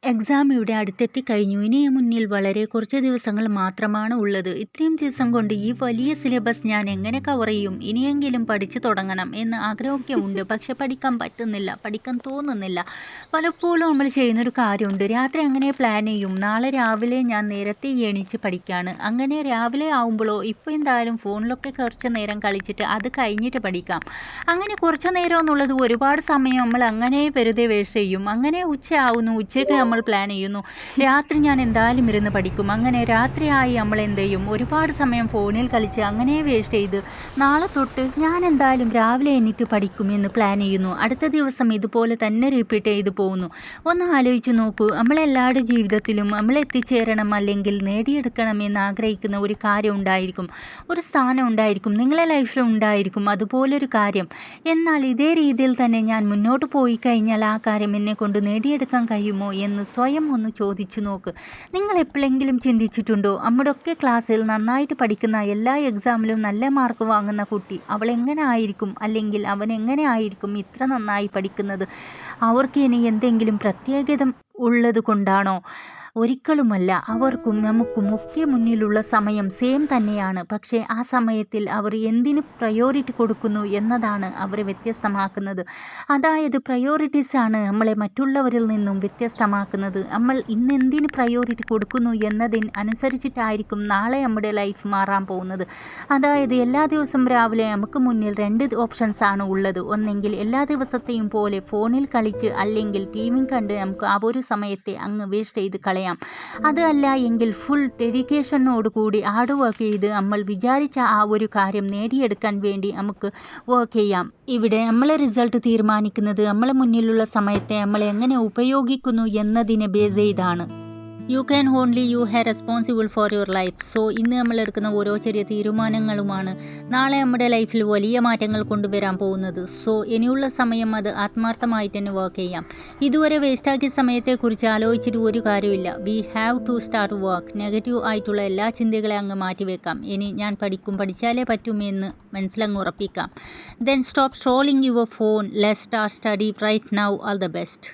Exam ഇവിടെ അടുത്തെത്തി കഴിഞ്ഞു. ഇനി മുന്നിൽ വളരെ കുറച്ച് ദിവസങ്ങൾ മാത്രമാണ് ഉള്ളത്. ഇത്രയും ദിവസം കൊണ്ട് ഈ വലിയ സിലബസ് ഞാൻ എങ്ങനെ കവർ ചെയ്യും? ഇനിയെങ്കിലും പഠിച്ചു തുടങ്ങണം എന്ന് ആഗ്രഹമൊക്കെ ഉണ്ട്. പക്ഷെ പഠിക്കാൻ പറ്റുന്നില്ല, പഠിക്കാൻ തോന്നുന്നില്ല. പലപ്പോഴും നമ്മൾ ചെയ്യുന്നൊരു കാര്യമുണ്ട്. രാത്രി അങ്ങനെ പ്ലാൻ ചെയ്യും, നാളെ രാവിലെ ഞാൻ നേരത്തെ എണീച്ച് പഠിക്കുകയാണ്. അങ്ങനെ രാവിലെ ആവുമ്പോഴോ ഇപ്പോൾ എന്തായാലും ഫോണിലൊക്കെ കുറച്ച് നേരം കളിച്ചിട്ട് അത് കഴിഞ്ഞിട്ട് പഠിക്കാം. അങ്ങനെ കുറച്ച് നേരം എന്നുള്ളത് ഒരുപാട് സമയം നമ്മൾ അങ്ങനെ വെറുതെ വേസ്റ്റ് ചെയ്യും. അങ്ങനെ ഉച്ചയാവുന്നു, ഉച്ചയ്ക്ക് നമ്മൾ പ്ലാൻ ചെയ്യുന്നു രാത്രി ഞാൻ എന്തായാലും ഇരുന്ന് പഠിക്കും. അങ്ങനെ രാത്രിയായി നമ്മൾ എന്ത് ചെയ്യും? ഒരുപാട് സമയം ഫോണിൽ കളിച്ച് അങ്ങനെ വേസ്റ്റ് ചെയ്ത് നാളെ തൊട്ട് ഞാൻ എന്തായാലും രാവിലെ എണീറ്റ് പഠിക്കും എന്ന് പ്ലാൻ ചെയ്യുന്നു. അടുത്ത ദിവസം ഇതുപോലെ തന്നെ റിപ്പീറ്റ് ചെയ്ത് പോകുന്നു. ഒന്ന് ആലോചിച്ച് നോക്കൂ, നമ്മളെല്ലാവരുടെ ജീവിതത്തിലും നമ്മൾ എത്തിച്ചേരണം അല്ലെങ്കിൽ നേടിയെടുക്കണം എന്ന് ആഗ്രഹിക്കുന്ന ഒരു കാര്യം ഉണ്ടായിരിക്കും, ഒരു സ്ഥാനം ഉണ്ടായിരിക്കും, നിങ്ങളെ ലൈഫിൽ ഉണ്ടായിരിക്കും അതുപോലൊരു കാര്യം. എന്നാൽ ഇതേ രീതിയിൽ തന്നെ ഞാൻ മുന്നോട്ട് പോയി കഴിഞ്ഞാൽ ആ കാര്യം എന്നെ കൊണ്ട് നേടിയെടുക്കാൻ കഴിയുമോ എന്ന് സ്വയം ഒന്ന് ചോദിച്ചു നോക്ക്. നിങ്ങൾ എപ്പോഴെങ്കിലും ചിന്തിച്ചിട്ടുണ്ടോ, നമ്മുടെയൊക്കെ ക്ലാസ്സിൽ നന്നായിട്ട് പഠിക്കുന്ന, എല്ലാ എക്സാമിലും നല്ല മാർക്ക് വാങ്ങുന്ന കുട്ടി അവൾ എങ്ങനെ ആയിരിക്കും അല്ലെങ്കിൽ അവൻ എങ്ങനെ ആയിരിക്കും ഇത്ര നന്നായി പഠിക്കുന്നത്? അവർക്ക് ഇനി എന്തെങ്കിലും പ്രത്യേകത ഉള്ളത് കൊണ്ടാണോ? ഒരിക്കലുമല്ല. അവർക്കും നമുക്കും ഒക്കെ മുന്നിലുള്ള സമയം സെയിം തന്നെയാണ്. പക്ഷേ ആ സമയത്തിൽ അവർ എന്തിന് പ്രയോറിറ്റി കൊടുക്കുന്നു എന്നതാണ് അവരെ വ്യത്യസ്തമാക്കുന്നത്. അതായത് പ്രയോറിറ്റീസാണ് നമ്മളെ മറ്റുള്ളവരിൽ നിന്നും വ്യത്യസ്തമാക്കുന്നത്. നമ്മൾ ഇന്ന് എന്തിന് പ്രയോറിറ്റി കൊടുക്കുന്നു എന്നതിന് അനുസരിച്ചിട്ടായിരിക്കും നാളെ നമ്മുടെ ലൈഫ് മാറാൻ പോകുന്നത്. അതായത് എല്ലാ ദിവസവും രാവിലെ നമുക്ക് മുന്നിൽ 2 ഓപ്ഷൻസ് ആണ് ഉള്ളത്. ഒന്നെങ്കിൽ എല്ലാ ദിവസത്തെയും പോലെ ഫോണിൽ കളിച്ച് അല്ലെങ്കിൽ ടി വി കണ്ട് നമുക്ക് ആ ഒരു സമയത്തെ അങ്ങ് വേസ്റ്റ് ചെയ്ത് കളയാം. അതല്ല എങ്കിൽ ഫുൾ ഡെഡിക്കേഷനോട് കൂടി ഹാർഡ് വർക്ക് ചെയ്ത് നമ്മൾ വിചാരിച്ച ആ ഒരു കാര്യം നേടിയെടുക്കാൻ വേണ്ടി നമുക്ക് വർക്ക് ചെയ്യാം. ഇവിടെ നമ്മളെ റിസൾട്ട് തീരുമാനിക്കുന്നത് നമ്മളെ മുന്നിലുള്ള സമയത്തെ നമ്മൾ എങ്ങനെ ഉപയോഗിക്കുന്നു എന്നതിനെ ബേസ് ചെയ്താണ്. You can only you have responsible for your life. So ഇന്ന് നമ്മൾ എടുക്കുന്ന ഓരോ ചെറിയ തീരുമാനങ്ങളുമാണ് നാളെ നമ്മുടെ ലൈഫിൽ വലിയ മാറ്റങ്ങൾ കൊണ്ടുവരാൻ പോകുന്നത്. സോ ഇനിയുള്ള സമയം അത് ആത്മാർത്ഥമായിട്ട് തന്നെ വർക്ക് ചെയ്യാം. ഇതുവരെ വേസ്റ്റാക്കിയ സമയത്തെക്കുറിച്ച് ആലോചിച്ചിട്ട് ഒരു കാര്യമില്ല. We have to start work. Negative ആയിട്ടുള്ള എല്ലാ ചിന്തകളെ അങ്ങ് മാറ്റിവെക്കാം. ഇനി ഞാൻ പഠിച്ചാലേ പറ്റുമെന്ന് മനസ്സിലങ്ങ് ഉറപ്പിക്കാം. Then stop strolling your phone. Let's start study right now. All the best.